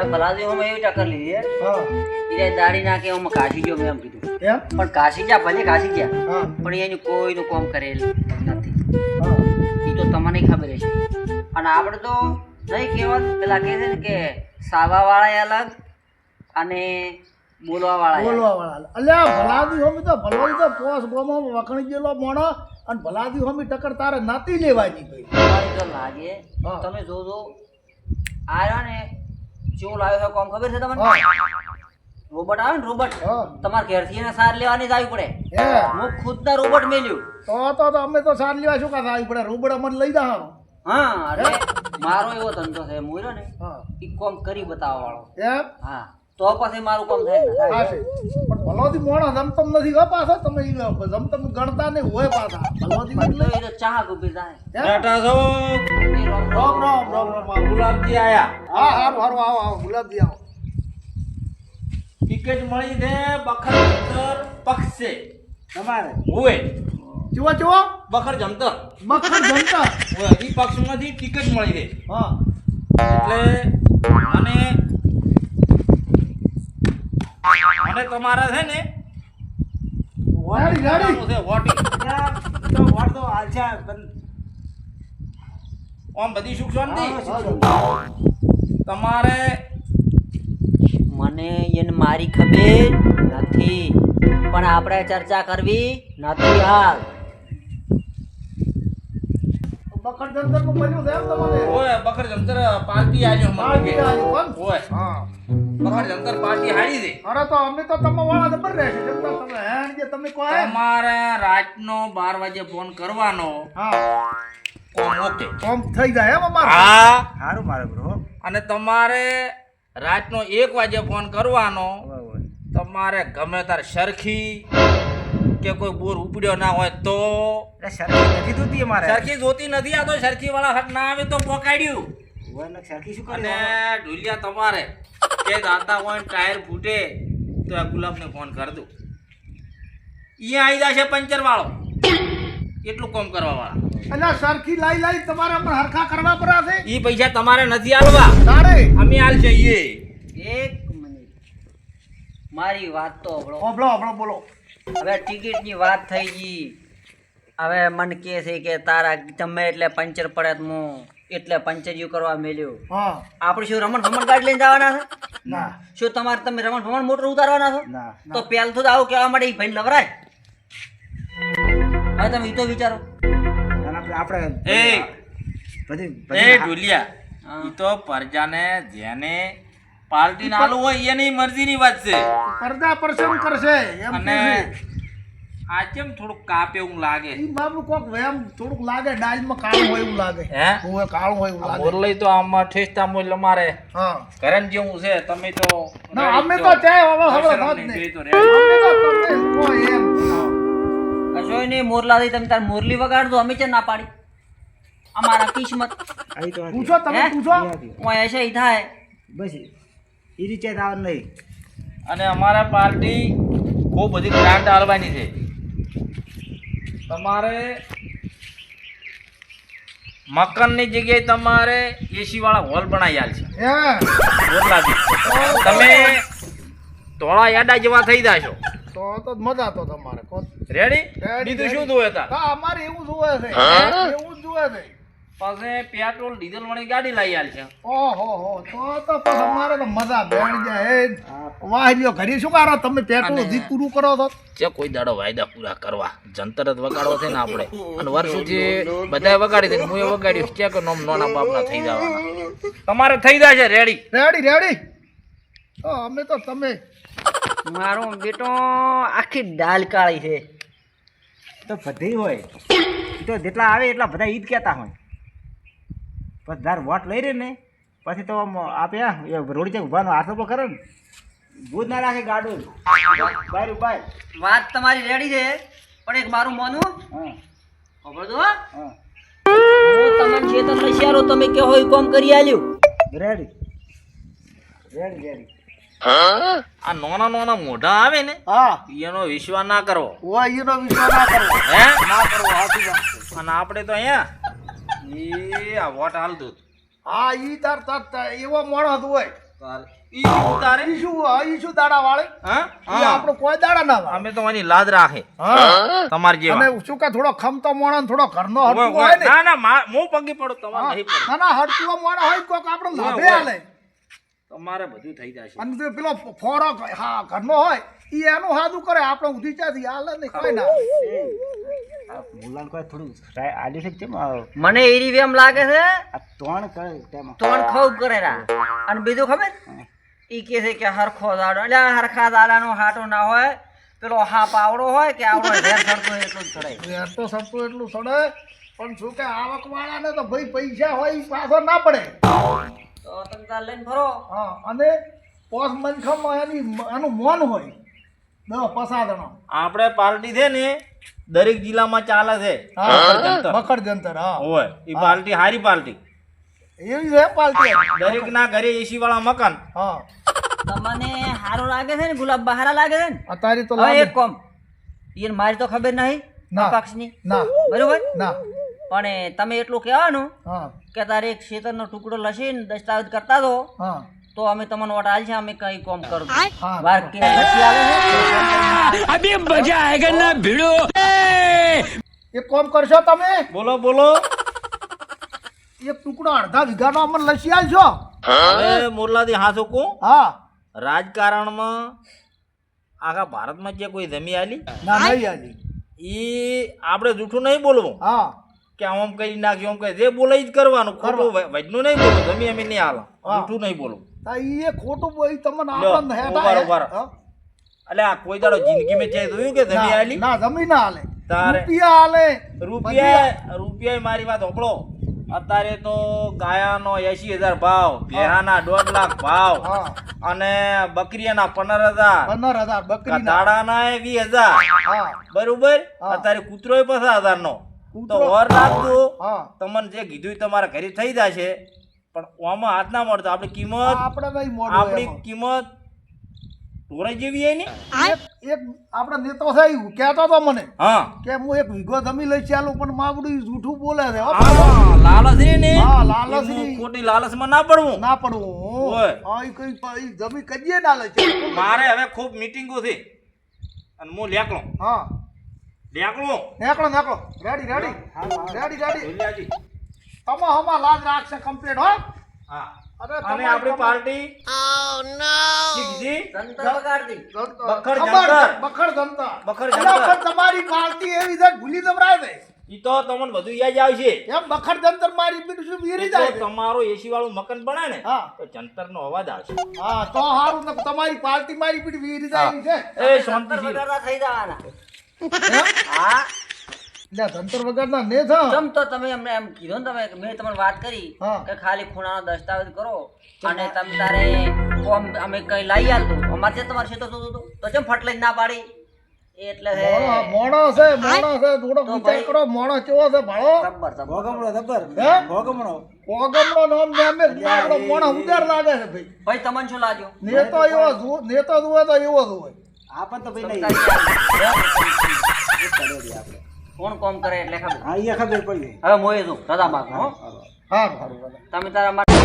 ભલાદી હું એવી ટક્કર લીધી હા એ દાડી નાખે હું કાશી ગયો મેં એમ કીધું એમ પણ કાશી ગયા ભલે કાશી ગયા હા પણ એનું કોઈનું કામ કરેલ નથી હા એ તો તમને ખબર હશે અને આપણે તો નહીં કહેવાત પેલા કહે છે ને કે સાવાવાળા અલગ અને બોલવાવાળા બોલવા વાળા અલ્યા ભલાદી હોમી તો ભલોઈ તો પોસ ગોમાં વખણી ગયેલો મોણો અને ભલાદી હોમી ટક્કર તારે નાતી લેવાની ભાઈ તમારી તો લાગે હા. તમે જોજો આવ્યો ને શું લાવ્યો છે કોમ ખબર છે તમને હા રોબોટ આવે ને રોબોટ હા તમારે ઘેરથી એને સાર લેવાની જ આવી પડે હે હું ખુદના રોબોટ મેલ્યું તો અમે તો સાર લેવા શું કાં આવી પડે રૂબડ અમને લઈ જા હા એટલે મારો એવો ધંધો છે મૂર્યો ને હા એ કોમ કરી બતાવવા વાળો એમ હા તો પછી મારું કામ થાય ને હા છે પણ ભલોદી મોણો જમતમ નથી હો પાછો તમે જમતમ ગણતા નહીં હોય પાછા ભલોદી પણ એટલે તો એ તો ચાહક ઊભી થાય બેઠા છો એ રોમ રામ રોમ. રામ રામ રામ આવો. ગુલાબજી આયા હા હારું હારું આવો આવો ગુલાબજી આવો ટિકિટ મળી છે બખર જમતર પક્ષે તમારે હોય ચુવા ચુવા બખર જમતર મખર જમતા હોય હજી પક્ષમાંથી ટિકિટ મળી છે હા એટલે અને તમારે છે ને ગાડી ગાડી છે વોટિંગ તો વોટ તો હાલ છે આમ બધી સુખ શાંતિ હા, તમારે મને એને મારી ખબર નથી પણ આપણે ચર્ચા કરવી નથી હાલ મખર જમતર નું બન્યું છે એમ તમારે હોય બખર જમતર પાર્ટી આજો પાર્ટી આવ્યું કોણ? હોય હા બખર જમતર પાર્ટી હારી છે અરે તો અમે તો તમે વાળા જબર રહેશે જમતા તમે હેણ જે તમે કહો એમ. તમારે રાતનો 12 વાગે ફોન કરવાનો હા ઓકે કોમ થઈ જાય એમ અમારે હા સારું મારે બ્રો અને તમારે રાતનો 1 વાગે ફોન કરવાનો તમારે ગમે તાર સરખી કે કોઈ બોર ઉપડ્યો ના હોય તો સરખી નથી ધોતી અમારે સરખી જોતી નથી આ તો સરખી વાળા હટ ના આવે તો પોકાડ્યું ઓય સરખી શું અને કરી ઢોલિયા તમારે કે જાતા હોય ને ટાયર ફૂટે તો આ ગુલાબને ફોન કર દઉં અહીંયા આવી જશે પંચર વાળો એટલું કામ કરવા વાળા એટલે સરખી લાઈ લાઈ તમારે પણ હરખા કરવા પડે છે ઈ પૈસા તમારે નથી આલવા તારે અમે આલ જઈએ એક મિનિટ મારી વાત તો હંભળો. ઓબળો ઓબળો બોલો હવે ટિકિટની વાત થઈ ગઈ હવે મને કહે છે કે તારા તમે એટલે પંચર પડે તો હું એટલે પંચરિયું કરવા મેલ્યું હા આપણે શું રમણ ભમણ ગાડી લઈને જવાના છે ના શું તમારે તમે રમણ ભમણ મોટર ઉતારવાના છો ના તો પહેલ તો આવું કહેવા માટે ભાઈ લવરાય હવે તમે ઈ તો વિચારો આપણે એ બધી એ ઢોલિયા ઈ તો પરજાને જેને પાર્ટી નાલું હોય એની મરજીની વાત છે પડદા પરસન કરશે એમ અને કે આ કેમ થોડુંક કાપે એવું લાગે ઈ બાબુ કોક વેમ થોડુંક લાગે ડાળમાં કાળું હોય એવું લાગે હે હોય કાળું હોય એવું આ લાગે મોરલઈ તો આમાં ઠેસતા મોલ અમારે હા ઘરન જેવું છે તમે તો ના અમે તો ચાય હવે હવે વાત નહીં નહીં તો રેડી. અમે તો તમે કહો એમ કશોય નહીં મોરલાથી તમે તાર મોરલી વગાડજો અમે છે ના પાડી અમારા કિસ્મત આવી તો પૂછો તમે હે? પૂછો ઓય હશે ઈ થાય બસ એ રીતે આવવાનું નહીં અને અમારા પાર્ટી ખૂબ બધી ગ્રાન્ટ આલવાની છે તમારે મકાનની જગ્યાએ તમારે એસી વાળા હોલ બનાવી આલ છે હે મોરલાથી તમે ધોળા યાડા જેવા થઈ જાશો તો મજા તો તમારે કોણ રેડી Ready, બીજું શું ready. જોવે તાર હા અમારે એવું જોવે છે એવું જ જોવે છે પછી પેટ્રોલ ડીઝલ વાળી ગાડી લાવી આલ છે ઓહો હો તો પછી અમારે તો મજા બેણ જાય હે વાહ લ્યો ઘરે શું કરો તમે પેટ્રોલ અને- હજી પૂરું કરો છો જે કોઈ દાડો વાયદા પૂરા કરવા જંતર જ વગાડવો છે ને આપણે અને વર્ષોથી બધાએ વગાડી છે હું એ વગાડ્યું ક્યાં કે નોમ નોના બાપના થઈ જવાના તમારે થઈ જશે રેડી રેડી રેડી તો અમે તો તમે મારો બેટો આખી દાલ કાળી છે તો બધી હોય ઈ તો જેટલા આવે એટલા બધા ઈદ કહેતા હોય પછી ધાર વોટ લઈ રહે ને પછી તો આમ આપ્યા એ રોડ ચેક ઉભાનો હાથ ઉપર કરે ને ભૂત ના રાખે ગાડું બાય બાય વાત તમારી રેડી છે પણ એક મારું માનું હા ખબર તો હા? હા હું તમને જે તો લઈ તમે કે હોય કોમ કરી આલ્યું રેડી રેડી રેડી આ નાના નાના મોઢા આવે ને હા એનો વિશ્વાસ ના કરવો ઓય એનો વિશ્વાસ ના કરો હે ના કરો હાથી વાત છે. અને આપણે તો અહીંયા એ આ વોટ હાલ દઉં હા ઈ તાર તાર એવો માણસ હોય ઈ શું તારે ઈ શું દાડા વાળે હા ઈ આપણો કોઈ દાડા ના વાળે અમે તો આની લાજ રાખે હા તમાર જેવા અને શું કે થોડો ખમતો મોણો ને થોડો ઘરનો હટકો હોય ને ના ના હું પગે પડું તમારે નહીં પડે ના ના હટકો મોણો હોય કોક આપણે લાભે આલે તમારે બધું થઈ જશે અને જો પેલો ફોરો હા ઘરનો હોય ઈ એનું હાદું કરે આપણે ઉધી ચાથી હાલે ને કોઈ ના આ મુલાન કોઈ થોડું આલી છે કેમ મને એરી એમ લાગે છે આ તોણ કરે તેમાં તોણ ખવ કરેલા અને બીજું ખબર ઈ કે છે કે હરખો દાડો એટલે આ હરખા દાડાનો હાટો ના હોય પેલો હાપ આવડો હોય કે આવડો ઢેર સરતો હોય એટલું જ ચડાય યાર તો સપનું એટલું સડે પણ શું કે આવક વાળાને તો ભાઈ પૈસા હોય ઈ પાછો ના પડે તો તમે તાર લઈને ફરો હા અને પોસ મનખમ એનું મોન હોય દો પસાદણો આપણે પાર્ટી છે ને દરેક જિલ્લામાં ચાલે છે હા બખડ જંતર હા હોય ઈ પાર્ટી હારી પાર્ટી એવી છે પાલટી દરેક ના ઘરે એસી વાળા મકાન હા તમને સારું લાગે છે ને ગુલાબ બહારા લાગે છે ને અતારી તો હવે લાગે એક કોમ ઈયન મારી તો ખબર નહીં ના. પક્ષની ના બરોબર ના પણ તમે એટલું કહેવાનું હા કે તારે એક શેતરનો ટુકડો લસીને દસ્તાવેજ કરતા દો હા તો અમે તમને વોટ આલશે અમે કઈ કોમ કરું હા વાર કે લસી આલે છે એક કામ કરશો તમે બોલો બોલો એક ટુકડો અડધા વીઘાનો અમને લસી આલશો હવે મોરલાથી હાસો કો હા રાજકારણમાં આખા ભારતમાં જે કોઈ જમી આલી ના નહીં આલી ઈ આપણે જૂઠું નહીં બોલવું હા કે આમ કરી નાખ્યું આમ કહે જે બોલે જ કરવાનું ખોટું વજનું નહીં બોલવું જમી અમે નહીં હાલો હા. જૂઠું નહીં બોલવું તા ઈ એ ખોટું બોઈ તમને લ્યો, આપણને હેઠા ઉભારો, હે. ઉભારો. હા? એટલે આ કોઈ દાડો જિંદગી મેં છે જોયું કે જમી ના, આલી ના જમી ના હાલે તારે. રૂપિયા હાલે રૂપિયા મારી વાત હોપડો અત્યારે તો ગાયાનો 80,000 ભાવ ભેહાના 1.5 લાખ ભાવ હા અને બકરીના 15,000 15,000 બકરી ના દાડાના 20,000 હા બરોબર હા. અત્યારે કૂતરો 50,000 નો તો કૂતરો. ઓર રાખજો હા તમને જે કીધું એ તમારા ઘરે થઈ જશે પણ ઓમાં હાથ ના મળતો આપણી કિંમત આપણે ભાઈ મોઢું આપણી એમાં. કિંમત ઢોરાઈ જેવી હે ને એક આપણા નેતો છે ઈ કહેતો તો મને હા કે હું એક વીઘો જમી લઈ ચાલું પણ માવડું જૂઠું બોલે છે હો. હા, લાલચ રે ને હા, લાલચ એમાં રી. ખોટી લાલચમાં ના પડવું ના પડવું ઓય. હા ઈ કઈ ઈ જમી કજીએ ના લે છે મારે હવે ખૂબ મીટિંગો છે અને હું લેકલો હા લેકલો નેકળો રેડી રેડી જોલિયાજી. તમે હમા લાજ રાખશે કમ્પ્લીટ હો હા અરે અને તમારી આપણી પાર્ટી જંતર વગાડતી બખડ ખબર જંતર. છે, બખડ જનતા બખડ અલા, જંતર. પણ તમારી પાર્ટી એવી છે કે ભૂલી જમરાય છે ઈ તો તમને બધું યાદ આવશે એમ બખડ જંતર મારી બીજું શું વીરી તો જાય છે. તમારો એસી વાળું મકાન બને ને હા તો જંતર નો અવાજ આવશે હા તો હારું ને તમારી પાર્ટી મારી બીડી વીરી જાય એવી છે એ જંતર શાંતિથી વગાડતા થઈ જવાના એમ? હા લે જંતર વગરના ને છે ચમ તો તમે અમને એમ કીધું ને તમે મેં તમને વાત કરી હા. કે ખાલી ખૂણાનો દસ્તાવેજ કરો અને તમે તારે કોમ અમે કઈ લાવી આલતું અમારે છે તમારે છે તો ચમ ફટ લઈને ના પાડી એટલે છે મોણો છે થોડો તો વિચાર ભાઈ- કરો મોણો કેવો છે ભાળો જબ્બર જબ્બર ભોગમણો જબર હે? ભોગમણો કોગમનો નામ નામે આપણો મોણો ઉદાર લાગે છે ભાઈ ભાઈ તમને શું લાગ્યું નેતો એવો નેતો જુએ તો એવો જ હોય આપણ તો ભાઈ તમે નહીં તારી કોણ કોમ કરે એટલે ખબર હા એ ખબર પડી હવે મોએ છું રજા માંગુ હો હારું હારું તમે તારા માટે